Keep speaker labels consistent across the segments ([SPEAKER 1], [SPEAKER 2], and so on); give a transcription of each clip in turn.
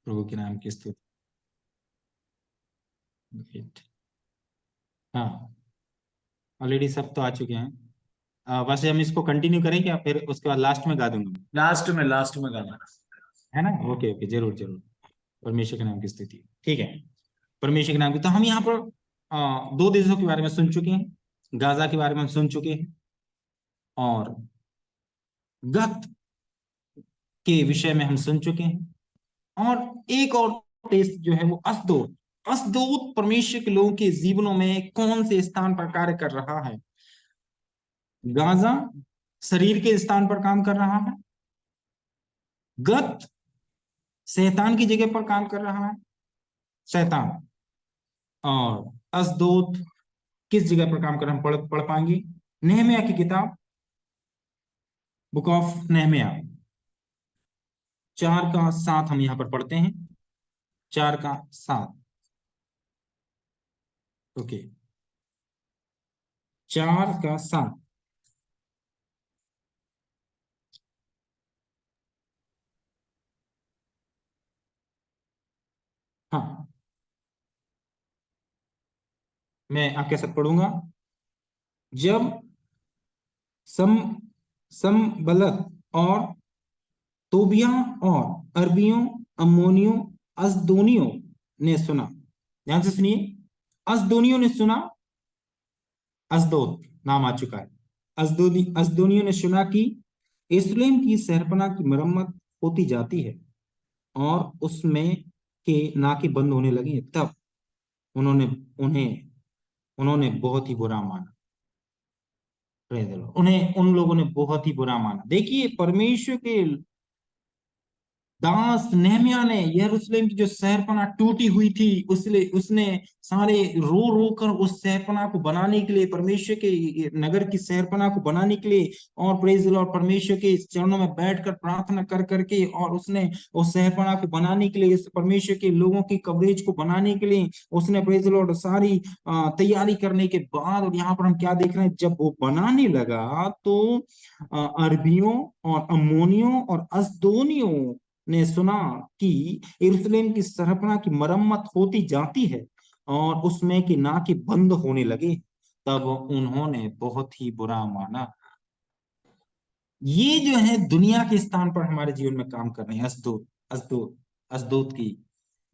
[SPEAKER 1] प्रभु के नाम की स्तुति। Great. हाँ, ऑलरेडी सब तो आ चुके हैं। वैसे हम इसको कंटिन्यू करें क्या, फिर उसके बाद लास्ट में गा दूंगा?
[SPEAKER 2] लास्ट में गाना
[SPEAKER 1] है ना? ओके ओके, जरूर जरूर। परमेश्वर के नाम की स्तुति, ठीक है। परमेश्वर के नाम की, तो हम यहाँ पर दो देशों के बारे में सुन चुके हैं, गाजा के बारे में हम सुन चुके हैं, और गत के विषय में हम सुन चुके हैं, और एक और टेस्ट जो है वो अशदोद। अशदोद परमेश्वर के लोगों के जीवनों में कौन से स्थान पर कार्य कर रहा है? गाजा शरीर के स्थान पर काम कर रहा है, गत शैतान की जगह पर काम कर रहा है, शैतान, और अशदोद किस जगह पर काम कर रहा है? पढ़ पाएंगे नेहमिया की किताब, बुक ऑफ नेहमिया 4:7 हम यहां पर पढ़ते हैं, 4:7। ओके, 4:7। हाँ, मैं आपके साथ पढ़ूंगा। जब सम संबलत और तोबिया और अरबियों, अम्मोनियों, अस्दोनियों ने सुना, ध्यान से सुनिए, अस्दोनियों ने सुना, अजदोद नाम आ चुका है, अजदोनियों ने सुना कि यरूशलेम की शहरपनाह की मरम्मत होती जाती है और उसमें के नाके बंद होने लगे, तब उन्होंने उन्हें उन्होंने बहुत ही बुरा माना। Praise the Lord। उन्हें उन लोगों ने बहुत ही बुरा माना। देखिए, परमेश्वर के दास नेहमिया ने यरूशलेम की जो शहरपनाह टूटी हुई थी, उसने सारे रो रो कर उस शहरपनाह को बनाने के लिए, परमेश्वर के नगर की शहरपनाह को बनाने के लिए, और प्रेज द लॉर्ड, परमेश्वर के चरणों में बैठकर प्रार्थना कर करके, और उसने उस शहरपनाह को बनाने के लिए, परमेश्वर के लोगों की कवरेज को बनाने के लिए उसने, प्रेज द लॉर्ड, सारी तैयारी करने के बाद, और यहाँ पर हम क्या देख रहे हैं, जब वो बनाने लगा तो अरबियों और अम्मोनियों और अस्दोनियों ने सुना कि यरूशलेम की शहरपनाह की मरम्मत होती जाती है और उसमें के नाके बंद होने लगे, तब उन्होंने बहुत ही बुरा माना। ये जो है दुनिया के स्थान पर हमारे जीवन में काम कर रहे हैं, अशदोद, अशदोद, अशदोद की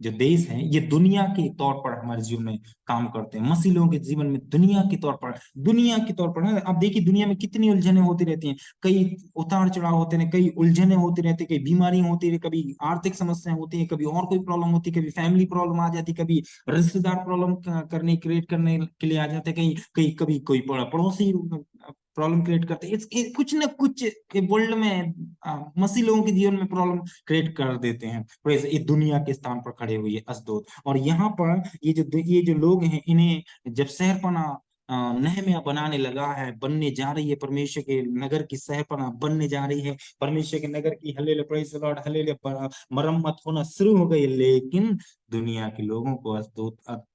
[SPEAKER 1] जो देश है, ये दुनिया के तौर पर हमारे जीवन में काम करते हैं। मसीह लोगों के जीवन में दुनिया के तौर पर है। अब देखिए, दुनिया में कितनी उलझने होती रहती हैं, कई उतार चढ़ाव होते हैं, कई उलझने होती रहती है, कई बीमारी होती है, कभी आर्थिक समस्या होती है, कभी और कोई प्रॉब्लम होती है, कभी फैमिली प्रॉब्लम आ जाती है, कभी रिश्तेदार प्रॉब्लम करने क्रिएट करने के लिए आ जाते हैं, कहीं कहीं कभी कोई पड़ोसी प्रॉब्लम क्रिएट करते हैं। कुछ ना कुछ वर्ल्ड में मसीह लोगों के जीवन में प्रॉब्लम क्रिएट कर देते हैं। ये दुनिया के स्थान पर खड़े हुए अशदोद, और यहाँ पर ये जो लोग हैं, इन्हें जब शहरपनाह नेहमिया बनाने लगा है, बनने जा रही है, परमेश्वर के नगर की शहरपनाह बनने जा रही है, परमेश्वर के नगर की hallelujah, praise the Lord, hallelujah, मरम्मत होना शुरू हो गई, लेकिन दुनिया के लोगों को,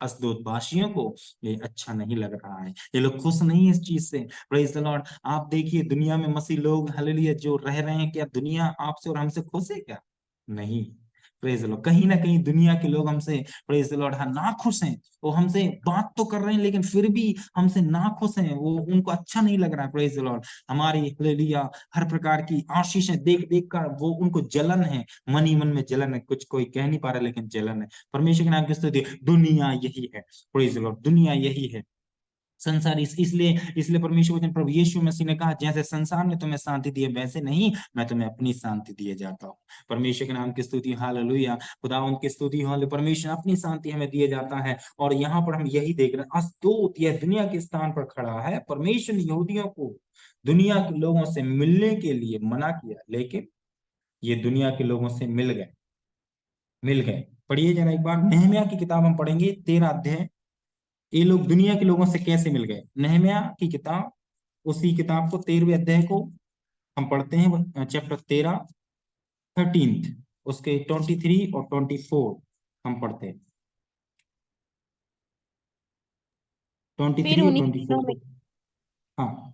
[SPEAKER 1] अशदोद वासियों को ये अच्छा नहीं लग रहा है, ये लोग खुश नहीं है इस चीज से। Praise the Lord. आप देखिए, दुनिया में मसीह लोग हालेलुया जो रह रहे हैं, क्या दुनिया आपसे और हमसे खुश है क्या? नहीं। Praise the Lord. कहीं ना कहीं दुनिया के लोग हमसे, प्रेज द लॉर्ड, हाँ, ना खुश हैं। वो हमसे बात तो कर रहे हैं, लेकिन फिर भी हमसे ना खुश हैं, वो उनको अच्छा नहीं लग रहा है। Praise the Lord. हमारी हालेलुया हर प्रकार की आशीषें देख देख कर वो, उनको जलन है, मन ही मन में जलन है, कुछ कोई कह नहीं पा रहा, लेकिन जलन है। परमेश्वर के नाम की स्तुति। दुनिया यही है, प्रेज द लॉर्ड, दुनिया यही है, संसार इसलिए इसलिए परमेश्वर वचन प्रभु यीशु मसीह ने कहा, जैसे संसार ने तुम्हें शांति दी है, वैसे नहीं, मैं तुम्हें अपनी शांति दिए जाता हूँ। परमेश्वर के नाम की स्तुति, हालेलुया, खुदावंद की स्तुति, हालेलुया। परमेश्वर अपनी शांति हमें दिए जाता है, और यहाँ पर हम यही देख रहे हैं, अशदोद यह दुनिया के स्थान पर खड़ा है। परमेश्वर ने यहूदियों को दुनिया के लोगों से मिलने के लिए मना किया, लेकिन ये दुनिया के लोगों से मिल गए। पढ़िए जरा एक बार, नेहमिया की किताब हम पढ़ेंगे, 13 अध्याय। ये लोग दुनिया के लोगों से कैसे मिल गए? नेहमिया की किताब, उसी किताब को 13वें अध्याय को हम पढ़ते हैं, चैप्टर 13, 13, उसके 23 और 24 हम पढ़ते हैं,
[SPEAKER 3] फिर
[SPEAKER 1] 23 और
[SPEAKER 3] उन्हीं
[SPEAKER 1] 24
[SPEAKER 3] दिनों में
[SPEAKER 1] को। हाँ,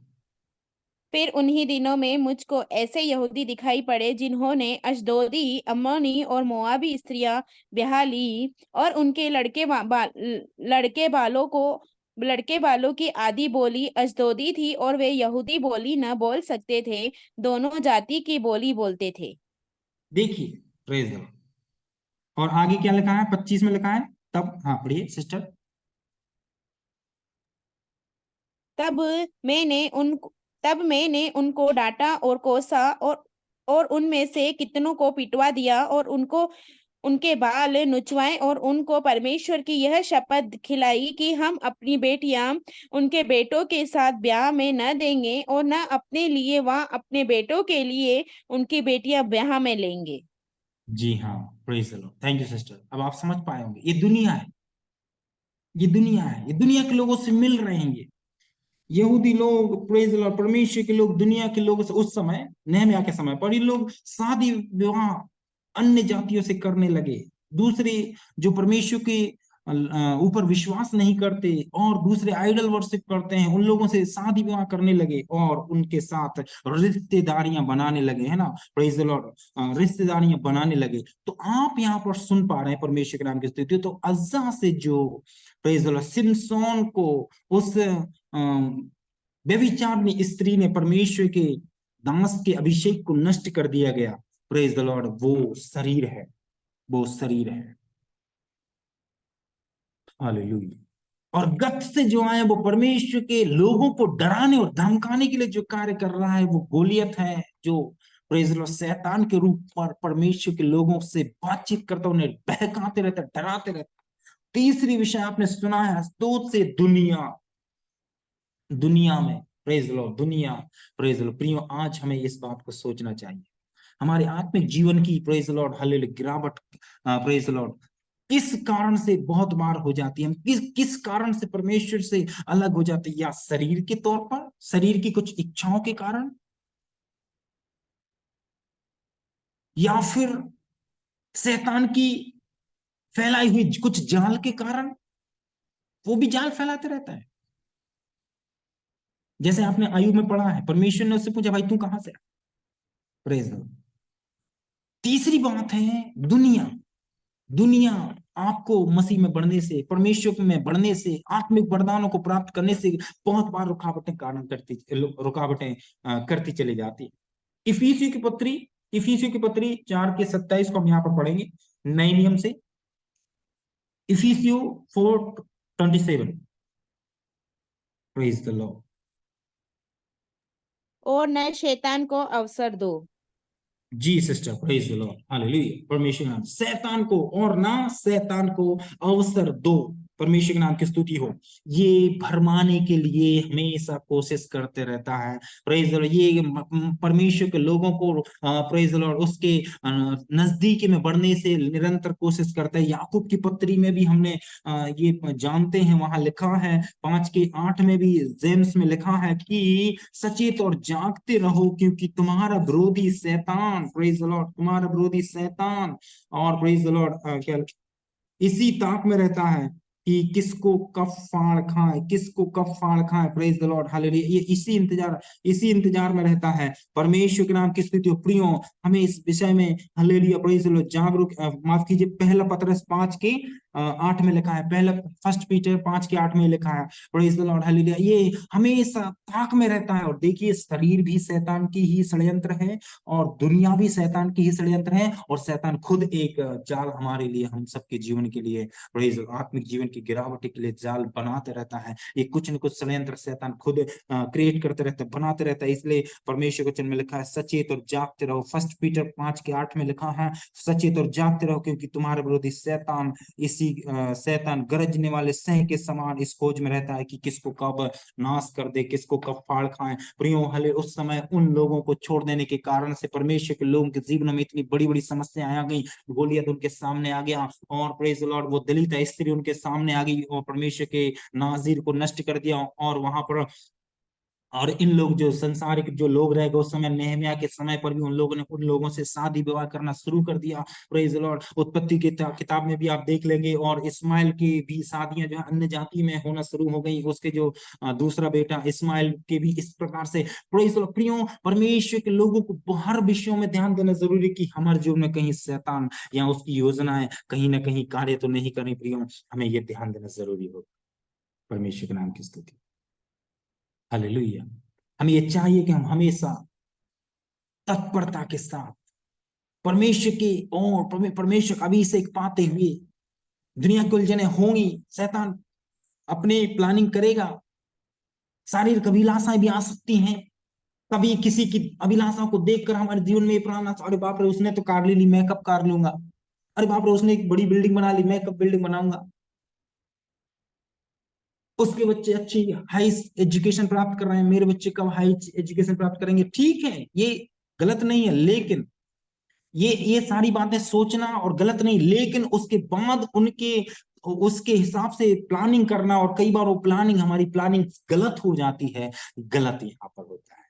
[SPEAKER 2] फिर उन्हीं दिनों में मुझको ऐसे यहूदी दिखाई पड़े जिन्होंने अश्दोदी, अम्मोनी और मोआबी स्त्रियां ब्याह ली, और उनके लड़के बालों की आदि बोली अश्दोदी थी, और वे यहूदी बोली न बोल सकते थे, दोनों जाति की बोली बोलते थे।
[SPEAKER 1] देखिए, प्रेज द। और आगे क्या लिखा है? 25 में लिखा है, तब, हाँ पढ़िए सिस्टर।
[SPEAKER 2] तब मैंने उन तब मैंने उनको डांटा और कोसा, और उनमें से कितनों को पिटवा दिया, और उनको उनके बाल नुचवाए, और उनको परमेश्वर की यह शपथ खिलाई कि हम अपनी बेटियां उनके बेटों के साथ ब्याह में न देंगे, और न अपने लिए वह अपने बेटों के लिए उनकी बेटियां ब्याह में लेंगे।
[SPEAKER 1] जी हाँ, praise the lord, thank you sister. अब आप समझ पाए होंगे, ये दुनिया है, ये दुनिया है, ये दुनिया के लोगों से मिल रहे हैं। ये यहूदी लोग, प्रेज लॉर्ड, परमेश्वर के लोग दुनिया के लोगों से उस समय, नेहम्याह के समय पर, ये लोग शादी विवाह अन्य जातियों से करने लगे। दूसरे जो परमेश्वर के ऊपर विश्वास नहीं करते और दूसरे आइडल वर्शिप करते हैं, उन लोगों से शादी विवाह करने लगे और उनके साथ रिश्तेदारियां बनाने लगे, है ना, प्रेज द लॉर्ड, रिश्तेदारियां बनाने लगे। तो आप यहाँ पर सुन पा रहे हैं परमेश्वर के नाम की स्तुति। तो अज्जा से जो, प्रेज द लॉर्ड, सिमसोन को उस व्यभिचारिणी स्त्री ने परमेश्वर के दास के अभिषेक को नष्ट कर दिया गया, प्रेज द लॉर्ड, वो शरीर है, वो शरीर है। हालेलुया। और गत से जो आए वो परमेश्वर के लोगों को डराने और धमकाने के लिए जो कार्य कर रहा है, वो गोलियत है, जो प्रेज द लॉर्ड शैतान के रूप पर परमेश्वर के लोगों से बातचीत करता, उन्हें बहकाते रहता, डराते रहता। तीसरी विषय आपने सुना है, स्तोत्र से दुनिया, दुनिया में, प्रेज द लॉर्ड, दुनिया, प्रेज द लॉर्ड। प्रियो, आज हमें इस बात को सोचना चाहिए, हमारे आत्मिक जीवन की, प्रेज द लॉर्ड, हालेलुया, गिरावट, प्रेज द लॉर्ड, किस कारण से बहुत बार हो जाती है। हम किस किस कारण से परमेश्वर से अलग हो जाते हैं? या शरीर के तौर पर, शरीर की कुछ इच्छाओं के कारण, या फिर शैतान की फैलाई हुई कुछ जाल के कारण। वो भी जाल फैलाते रहता है। जैसे आपने आयु में पढ़ा है, परमेश्वर ने उससे पूछा, भाई तू कहां से? Praise the Lord. तीसरी बात है दुनिया। दुनिया आपको मसीह में बढ़ने से, परमेश्वर में बढ़ने से, आत्मिक वरदानों को प्राप्त करने से बहुत बार रुकावटें कारण करती, रुकावटें करती चली जाती है। इफिसियों की पत्री 4:27 को हम यहाँ पर पढ़ेंगे नए नियम से। इफिसियो 4:27, प्रेज द लॉर्ड।
[SPEAKER 2] और न शैतान को अवसर दो।
[SPEAKER 1] जी सिस्टर, प्रेज द लॉर्ड, हालेलुया, परमेश्वर के नाम। शैतान को, और ना शैतान को अवसर दो, परमेश्वर के नाम की स्तुति हो। ये भरमाने के लिए हमेशा कोशिश करते रहता है, प्रेज द लॉर्ड। ये परमेश्वर के लोगों को, प्रेज द लॉर्ड, उसके नजदीकी में बढ़ने से निरंतर कोशिश करता है। याकूब की पत्री में भी हमने ये जानते हैं, वहां लिखा है 5:8 में भी, जेम्स में लिखा है कि सचेत और जागते रहो, क्योंकि तुम्हारा विरोधी शैतान, प्रेज द लॉर्ड, तुम्हारा विरोधी शैतान, और प्रेज द लॉर्ड, क्या इसी ताक में रहता है कि किसको कब फाड़ खाए, किसको कब फाड़ खाए, प्रेज द लॉर्ड, हालेलुया। ये इसी इंतजार में रहता है। परमेश्वर के नाम की स्तुति हो। प्रियो, हमें इस विषय में, हालेलुया, प्रेज द लॉर्ड, जागरूक, माफ कीजिए, पहला पतरस 5:8 में लिखा है, पहला फर्स्ट पीटर 5:8 में लिखा है, प्रेज द लॉर्ड, हालेलुया। ये हमेशा ताक में रहता है। और देखिए, शरीर भी शैतान की ही षड्यंत्र है, और दुनिया भी शैतान की ही षड्यंत्र है, और शैतान खुद एक जाल हमारे लिए, हम सबके जीवन के लिए, आत्मिक जीवन की गिरावट के लिए जाल बनाते रहता है। ये कुछ न कुछ षड्यंत्र शैतान खुद क्रिएट करते रहता है, बनाते रहता है। इसलिए परमेश्वर के वचन में लिखा है, सचेत और जागते रहो। फर्स्ट पीटर 5:8 में लिखा है, सचेत और जागते रहो, क्योंकि तुम्हारे विरोधी शैतान, शैतान गरजने वाले सिंह के समान इस खोज में रहता है कि किसको कब नाश कर दे, किसको कब फाड़ खाए। प्रियो, हले उस समय उन लोगों को छोड़ देने के कारण से परमेश्वर के लोगों के जीवन में इतनी बड़ी बड़ी समस्याएं आ गई। गोलियत उनके सामने आ गया, और प्रेज द लॉर्ड, वो दलित स्त्री उनके सामने आ गई, और परमेश्वर के नाजीर को नष्ट कर दिया, और वहां पर और इन लोग जो संसारिक जो लोग रह गए उस समय, नेहमिया के समय पर भी उन लोगों ने उन लोगों से शादी विवाह करना शुरू कर दिया। Praise the Lord. उत्पत्ति की किताब में भी आप देख लेंगे, और इस्माइल की भी शादियां जो है अन्य जाति में होना शुरू हो गई। उसके जो दूसरा बेटा इस्माइल के भी इस प्रकार से। Praise the Lord. प्रियो, परमेश्वर के लोगों को हर विषयों में ध्यान देना जरूरी कि हमारे जीवन में कहीं शैतान या उसकी योजनाएं कहीं ना कहीं कार्य तो नहीं करें। प्रियो, हमें यह ध्यान देना जरूरी हो। परमेश्वर के नाम की स्तुति। हालेलुया। हमें ये चाहिए कि हम हमेशा तत्परता के साथ परमेश्वर की और परमेश्वर का अभिषेक पाते हुए, दुनिया की उलझने होंगी, शैतान अपनी प्लानिंग करेगा, शारीरिक अभिलाषाएं भी आ सकती हैं। कभी किसी की अभिलाषा को देखकर हमारे जीवन में प्राण, अरे बाप रे उसने तो कार ले ली, मैं कब कार लूंगा। अरे बाप रे उसने एक बड़ी बिल्डिंग बना ली, मैं कब बिल्डिंग बनाऊंगा। उसके बच्चे अच्छी हाई एजुकेशन प्राप्त कर रहे हैं, मेरे बच्चे कब हाई एजुकेशन प्राप्त करेंगे। ठीक है, ये गलत नहीं है, लेकिन ये सारी बातें सोचना और गलत नहीं, लेकिन उसके बाद उनके उसके हिसाब से प्लानिंग करना, और कई बार वो प्लानिंग, हमारी प्लानिंग गलत हो जाती है। गलत यहाँ पर होता है।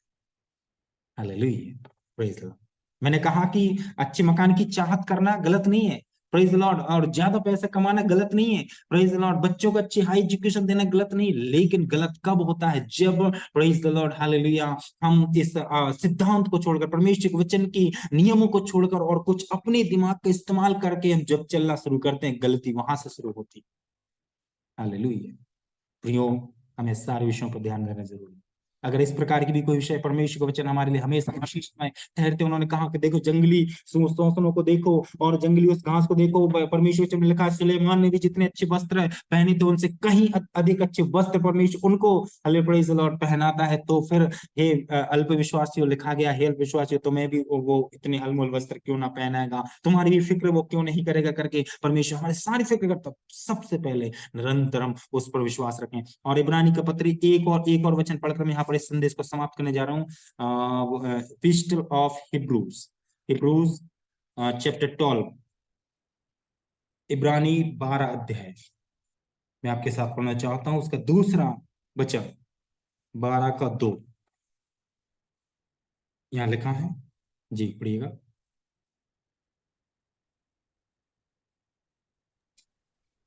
[SPEAKER 1] हालेलुया। Praise the Lord. मैंने कहा कि अच्छे मकान की चाहत करना गलत नहीं है। Praise the lord. और ज्यादा पैसा कमाना गलत नहीं है। Praise the Lord. बच्चों को अच्छी हाई एजुकेशन देना गलत नहीं, लेकिन गलत कब होता है, जब, प्रेज द लॉर्ड, हालेलुया, हम इस सिद्धांत को छोड़कर, परमेश्वर के वचन की नियमों को छोड़कर और कुछ अपने दिमाग का इस्तेमाल करके हम जब चलना शुरू करते हैं, गलती वहां से शुरू होती है। हालेलुया। प्रियो, हमें सारे विषयों पर ध्यान देना जरूरी है। अगर इस प्रकार की भी कोई विषय, परमेश्वर का वचन हमारे लिए हमेशा आशीषमय ठहरते। उन्होंने कहा कि देखो जंगली शोषणों को देखो और जंगली उस घास को देखो। परमेश्वर वचन में लिखा है, सुलेमान ने भी जितने अच्छे वस्त्र पहने थे उनसे कहीं अधिक अच्छे वस्त्र परमेश्वर उनको, हालेलुया, प्रेज द लॉर्ड, पहनाता है। तो फिर हे अल्प विश्वासियों, लिखा गया, हे अल्प विश्वासियों, तुम्हें भी वो इतने अनमोल वस्त्र क्यों ना पहनाएगा, तुम्हारी भी फिक्र वो क्यों नहीं करेगा करके परमेश्वर हमारी सारी फिक्र करता। सबसे पहले निरंतर हम उस पर विश्वास रखें। और इब्रानी का पत्री एक और वचन पढ़कर मैं यहाँ पर इस संदेश को समाप्त करने जा रहा हूँ। Epistle of Hebrews, Hebrews chapter 12, इब्रानी 12 अध्याय मैं आपके साथ पढ़ना चाहता हूँ। उसका दूसरा वचन 12 का 2 यहाँ लिखा है। जी पढ़िएगा।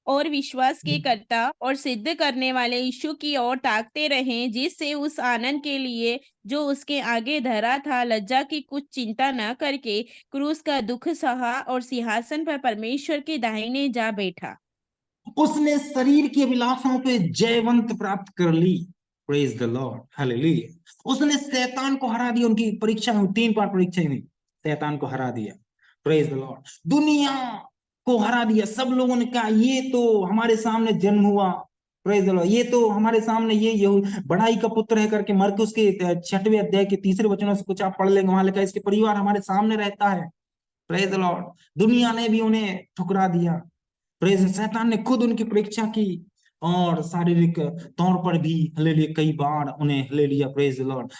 [SPEAKER 2] और विश्वास के कर्ता और सिद्ध करने वाले यीशु की ओर ताकते रहें, जिससे उस आनंद के लिए जो उसके आगे धरा था, लज्जा की कुछ चिंता न करके क्रूस का दुख सहा और सिंहासन पर परमेश्वर के दाहिने जा बैठा।
[SPEAKER 1] उसने शरीर की अभिलाषाओं पे जयवंत प्राप्त कर ली। Praise the lord. हालेलुया। उसने शैतान को हरा दिया। उनकी परीक्षा में 3 बार परीक्षा हुई, शैतान को हरा दिया। Praise the Lord. दुनिया को हरा दिया। सब लोगों ने कहा ये तो हमारे सामने जन्म हुआ, प्रेज द लॉर्ड, ये तो हमारे सामने ये बड़ाई का पुत्र है करके। मरकुस के 6वें अध्याय के 3 वचनों से कुछ आप पढ़ लेंगे, वहां लिखा है इसके परिवार हमारे सामने रहता है। Praise the Lord. दुनिया ने भी उन्हें ठुकरा दिया। प्रेज। शैतान ने खुद उनकी परीक्षा की, और शारीरिक तौर पर भी हालेलुया कई बार उन्हें, हालेलुया, प्रेज द लॉर्ड,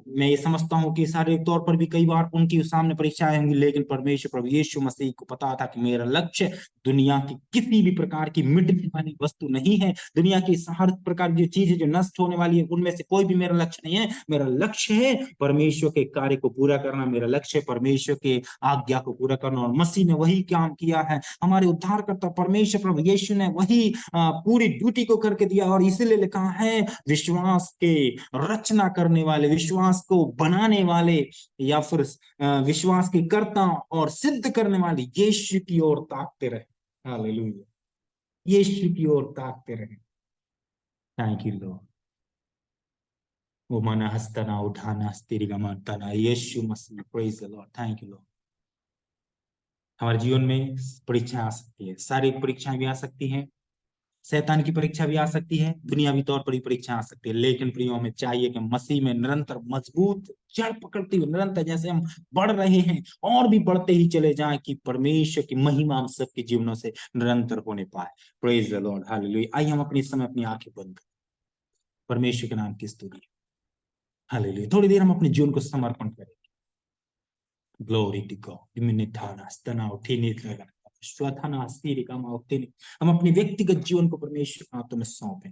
[SPEAKER 1] मैं ये समझता हूँ कि शारीरिक तौर पर भी कई बार उनकी सामने परीक्षाएं होंगी, लेकिन परमेश्वर प्रभु यीशु मसीह को पता था कि मेरा लक्ष्य दुनिया की किसी भी प्रकार की मिटने वाली वस्तु नहीं है। दुनिया की हर प्रकार की चीज है जो नष्ट होने वाली है, उनमें से कोई भी मेरा लक्ष्य नहीं है। मेरा लक्ष्य है परमेश्वर के कार्य को पूरा करना। मेरा लक्ष्य है परमेश्वर के आज्ञा को पूरा करना। और मसीह ने वही काम किया है। हमारे उद्धारकर्ता परमेश्वर प्रभु यीशु ने वही पूरी ड्यूटी को करके दिया। और इसीलिए लिखा है, विश्वास के रचना करने वाले, विश्वास को बनाने वाले, या फिर विश्वास के कर्ता और सिद्ध करने वाले यीशु की ओर ताकते रहे। हालेलुया। यीशु की ओर ताकते रहे। Thank you lord. वो मना हस्तना उठाना स्थिरिगा मानताना, यीशु मसीह। Praise the lord. Thank you lord. हमारे जीवन में परीक्षा आ सकती है, शारीरिक परीक्षाएं भी आ सकती हैं, शैतान की परीक्षा भी आ सकती है, दुनियावी तौर पर भी परीक्षा आ सकती है। लेकिन प्रियो, हमें चाहिए कि मसीह में निरंतर मजबूत जड़ पकड़ते हुए, निरंतर जैसे हम बढ़ रहे हैं और भी बढ़ते ही चले जाएं, कि परमेश्वर की महिमा हम सबके जीवनों से निरंतर होने पाए। Praise the lord. हालेलुया। आइए हम अपनी समय अपनी आंखें बंद करें, परमेश्वर के नाम की स्तुति। हालेलुया। थोड़ी देर हम अपने जीवन को समर्पण करें। Glory to God. हम अपने व्यक्तिगत जीवन को परमेश्वर के हाथों में सौंपें।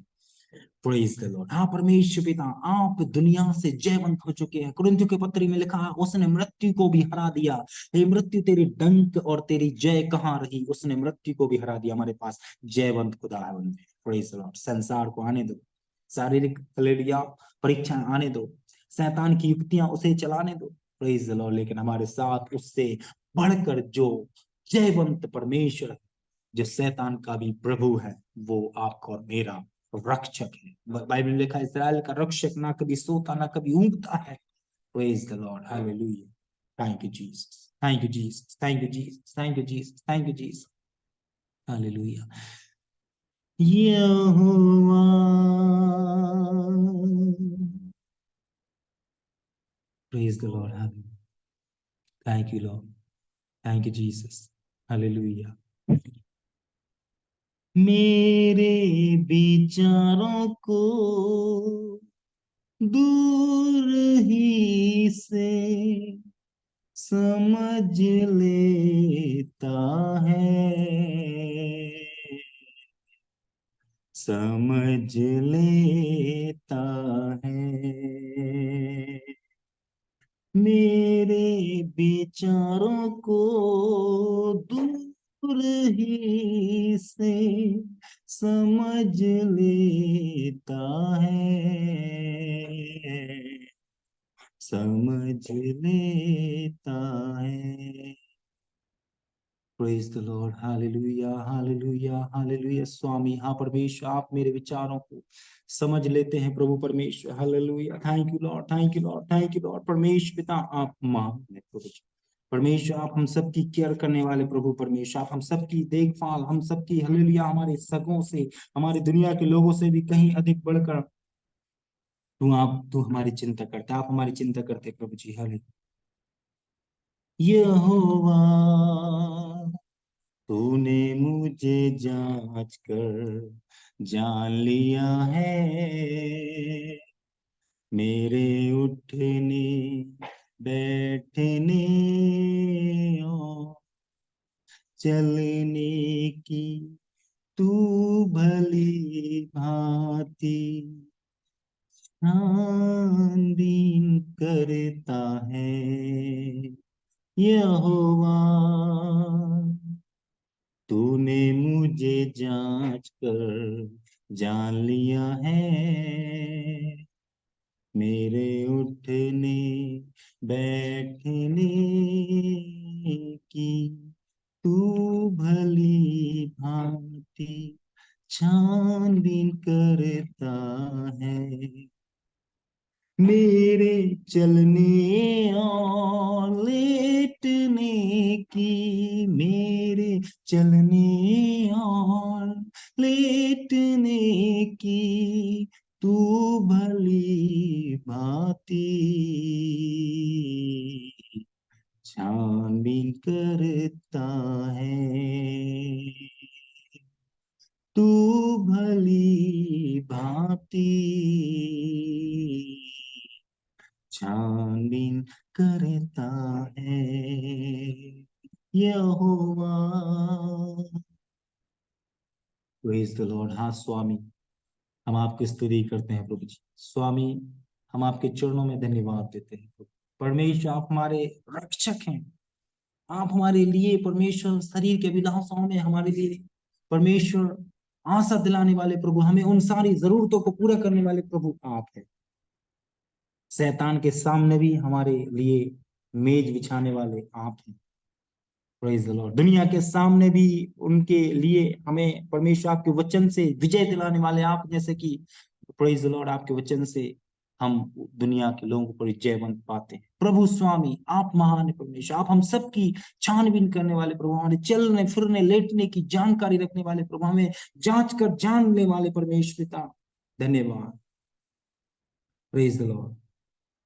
[SPEAKER 1] Praise the lord. हाँ परमेश्वर पिता, आप दुनिया से जयवंत हो चुके हैं। कुरिन्थियों के पत्री में लिखा है, उसने मृत्यु को भी हरा दिया। हे मृत्यु, तेरी डंक और तेरी जय कहाँ रही? उसने मृत्यु को भी हरा दिया। हमारे पास जयवंत खुदा है उनमें। Praise the Lord. संसार को आने दो, शारीरिक हालेलुया परीक्षा आने दो, शैतान की युक्तियां उसे चलाने दो। Praise the Lord. लेकिन हमारे साथ उससे बढ़कर जो जयवंत परमेश्वर है, जो शैतान का भी प्रभु है, वो आपका और मेरा रक्षक है। बाइबल में लिखा है, इस्राएल का रक्षक ना कभी सोता ना कभी ऊँगता है। Praise the lord. Hallelujah. Thank you Jesus, thank you Jesus, thank you Jesus, thank you Jesus, thank you Jesus. Hallelujah. Jehovah, praise the lord. Hallelujah. Thank you Lord, thank you Jesus. Hallelujah. मेरे विचारों को दूर ही से समझ लेता है, समझ लेता है। मेरे विचारों को दूर ही से समझ लेता है, समझ लेता है। Praise the lord. हालेलुया, हालेलुया, हालेलुया। स्वामी, हाँ परमेश्वर, आप मेरे विचारों को समझ लेते हैं प्रभु परमेश्वर। Hallelujah. Thank you Lord, thank you Lord, thank you Lord. परमेश्वर पिता, आप महान है प्रभु जी। परमेश्वर, आप हम सबकी केयर करने वाले प्रभु परमेश्वर, आप हम सबकी देखभाल, हम सबकी हालेलुया, हमारे सगों से, हमारी दुनिया के लोगों से भी कहीं अधिक बढ़कर तू हमारी चिंता करता, आप हमारी चिंता करते प्रभु जी। हालेलुया। यहोवा, तूने मुझे जांच कर जान लिया है, मेरे उठने बैठने और चलने की तू भली भांति छानबीन करता है। यहोवा, तूने मुझे जांच कर जान लिया है, मेरे उठने बैठने की तू भली भांति छानबीन करता है। मेरे चलने और लेटने की, मेरे चलने और लेटने की तू भली भांति छानबीन करता है, तू भली भांति छानबीन करता है। यहोवा। Praise the lord. हाँ स्वामी, हम आपकी स्तुति करते हैं प्रभु जी। स्वामी, हम आपके चरणों में धन्यवाद देते हैं प्रभु परमेश्वर। आप हमारे रक्षक हैं। आप हमारे लिए परमेश्वर शरीर के अभिलाषाओं में हमारे लिए परमेश्वर आशा दिलाने वाले प्रभु, हमें उन सारी जरूरतों को पूरा करने वाले प्रभु आप है। शैतान के सामने भी हमारे लिए मेज बिछाने वाले आप हैं। Praise the Lord. दुनिया के सामने भी उनके लिए हमें परमेश्वर आपके वचन से विजय दिलाने वाले आप, जैसे कि प्रेज द लॉर्ड, आपके वचन से हम दुनिया के लोगों पर जयवंत पाते हैं। प्रभु स्वामी, आप महान है परमेश्वर। आप हम सबकी छानबीन करने वाले प्रभु, हमारे चलने फिरने लेटने की जानकारी रखने वाले प्रभु, हमें जांच कर जानने वाले परमेश्वर पिता, धन्यवाद। Praise the Lord.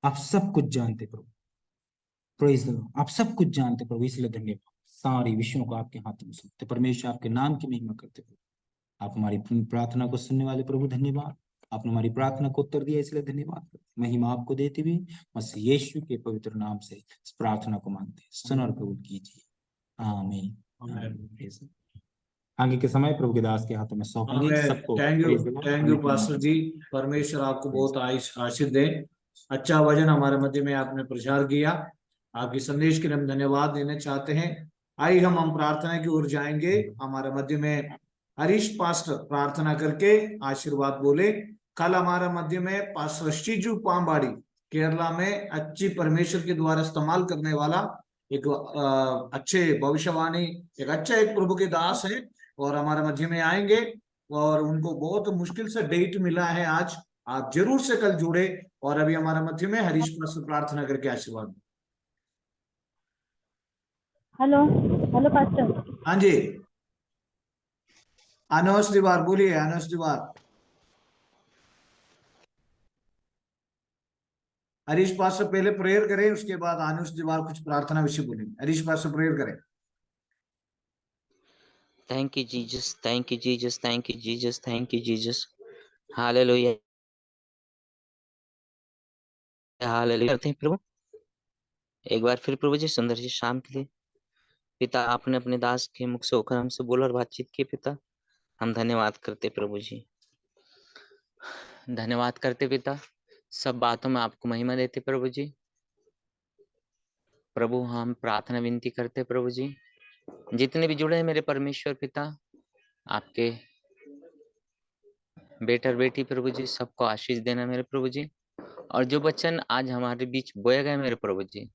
[SPEAKER 1] आप सब कुछ जानते प्रभु। Praise the Lord. आप सब कुछ जानते प्रभु, इसलिए धन्यवाद। सारी विषयों को आपके हाथ में सौंपते परमेश्वर, आपके नाम की महिमा करते प्रभु। आप हमारी प्रार्थना को सुनने वाले प्रभु, धन्यवाद। आपने हमारी प्रार्थना को उत्तर दिया, इसलिए धन्यवाद। महिमा आपको देते हुए मसीह यीशु के पवित्र नाम से इस प्रार्थना को मांगते हैं, सुन और कबूल कीजिए। आमीन। आगे के समय प्रभु के दास के हाथों में सौंपेंगे सबको। Praise the Lord,
[SPEAKER 3] thank you
[SPEAKER 1] आने के
[SPEAKER 3] पास्टर
[SPEAKER 1] मौके।
[SPEAKER 3] जी। परमेश्वर आपको बहुत आशीष दे। अच्छा वचन हमारे मध्य में आपने प्रचार किया, आपके संदेश के लिए हम धन्यवाद देना चाहते हैं। आइए हम प्रार्थना की ओर जाएंगे। हमारे मध्य में हरीश पास्टर प्रार्थना करके आशीर्वाद बोले। कल हमारे मध्य में पास्टर श्रीजू पामबाड़ी केरला में अच्छी परमेश्वर के द्वारा इस्तेमाल करने वाला एक अच्छे भविष्यवाणी, एक प्रभु के दास है और हमारे मध्य में आएंगे। और उनको बहुत मुश्किल से डेट मिला है आज। आप जरूर से कल जुड़े। और अभी हमारे मध्य में हरीश पास्टर प्रार्थना करके आशीर्वाद।
[SPEAKER 4] Hello hello pastor.
[SPEAKER 3] हाँ जी, अनुज दीवार बोलिए। अनुज दीवार। हरीश पास्टर पहले प्रेयर करें, उसके बाद अनुज दीवार कुछ प्रार्थना विषय बोलेंगे। हरीश पास्टर प्रेयर करें।
[SPEAKER 5] Thank you, Jesus. Thank you, Jesus. Thank you, Jesus. Thank you, Jesus. Hallelujah. Hallelujah. करते हैं प्रभु, एक बार फिर प्रभु जी सुंदर जी शाम के लिए पिता आपने अपने दास के मुख से होकर हमसे बोला और बातचीत की। पिता हम धन्यवाद करते प्रभु जी, धन्यवाद करते पिता। सब बातों में आपको महिमा देते प्रभु जी। प्रभु हम प्रार्थना विनती करते प्रभु जी, जितने भी जुड़े हैं मेरे परमेश्वर पिता, आपके बेटा और बेटी प्रभु जी सबको आशीष देना मेरे प्रभु जी। और जो वचन आज हमारे बीच बोया गया मेरे प्रभु जी,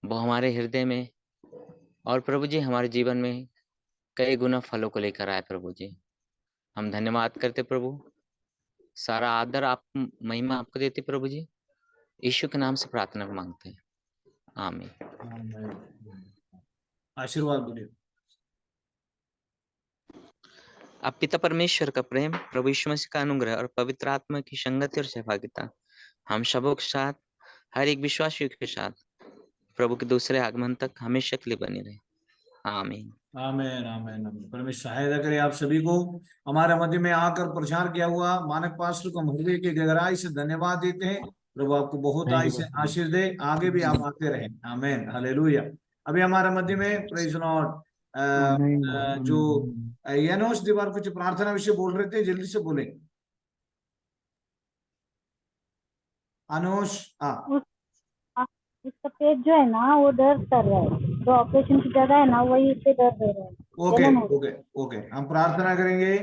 [SPEAKER 5] वो हमारे हृदय में और प्रभु जी हमारे जीवन में कई गुना फलों को लेकर आए प्रभु जी। हम धन्यवाद करते प्रभु, सारा आदर आप महिमा आपको देते प्रभु जी। यीशु के नाम से प्रार्थना मांगते हैं, आमीन।
[SPEAKER 3] आशीर्वाद बोलिए।
[SPEAKER 5] अब पिता परमेश्वर का प्रेम, प्रभु यीशु मसीह का अनुग्रह और पवित्र आत्मा की संगति और सहभागिता हम सबों के साथ, हर एक विश्वासियों के साथ प्रभु के दूसरे आगमन तक हमेशा के लिए बनी रहे, आमीन।
[SPEAKER 3] आमीन आमीन आमीन। परमेश्वर सहायता करे आप सभी को। हमारे मध्य में आकर प्रचार किया हुआ मानक पास्टर को हम हृदय की गहराई से धन्यवाद देते हैं। प्रभु आपको बहुत
[SPEAKER 1] Thank you, Pastor.
[SPEAKER 3] आशीष दे, आगे भी आप आते रहें। आमीन हालेलुया। अभी हमारे मध्य में प्रेज लॉर्ड जो यनोश दीवार कुछ प्रार्थना विषय बोल रहे थे, जल्दी से बोले अनुष।
[SPEAKER 4] इसका पेट जो है ना वो दर्द कर रहा है, जो ऑपरेशन की जगह है ना वही पे दर्द हो रहा है।
[SPEAKER 3] ओके ओके ओके, हम प्रार्थना करेंगे।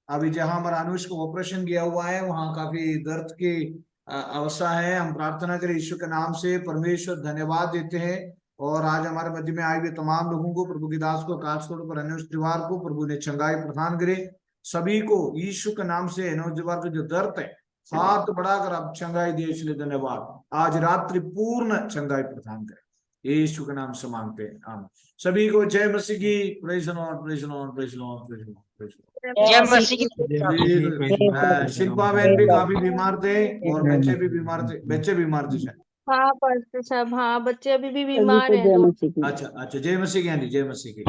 [SPEAKER 3] अभी जहां हमारा अनुष को ऑपरेशन किया हुआ है वहां काफी दर्द की अवस्था है। हम प्रार्थना करें यीशु के नाम से। परमेश्वर धन्यवाद देते हैं। और आज हमारे मध्य में आए हुए तमाम लोगों को, प्रभु की दास को, खासतौर पर अनुष दीवार को प्रभु ने चंगाई प्रदान करे। सभी को यीशु के नाम से अनुष दीवार का जो दर्द है हाथ बढ़ाकर आप चंगाई दिए, इसलिए धन्यवाद। आज रात्रि पूर्ण चंगाई प्रदान करे, यीशु के नाम से मांगते हैं, आमीन। सभी को जय मसीह की। Praise Lord praise Lord praise Lord praise Lord.
[SPEAKER 5] जय मसीह की।
[SPEAKER 3] शिल्पा बहन भी काफी बीमार थे और बच्चे भी बीमार थे, बच्चे बीमार थे शायद।
[SPEAKER 6] हाँ पास्टर साहब, हाँ बच्चे अभी भी बीमार हैं।
[SPEAKER 3] अच्छा अच्छा, जय मसीह की आंटी, जय मसीह की।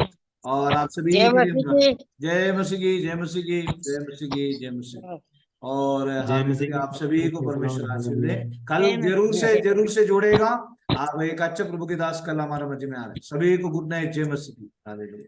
[SPEAKER 3] और आप सभी
[SPEAKER 5] जय मसीह की।
[SPEAKER 3] जय मसीह की, जय मसीह की, जय मसीह की, जय मसीह। और आप सभी को परमेश्वर आशीष दे। कल जरूर से जोड़ेगा। आप एक अच्छा प्रभु के दास कल हमारे मध्य में आ रहे। सभी को गुड नाइट, जय मसीह की।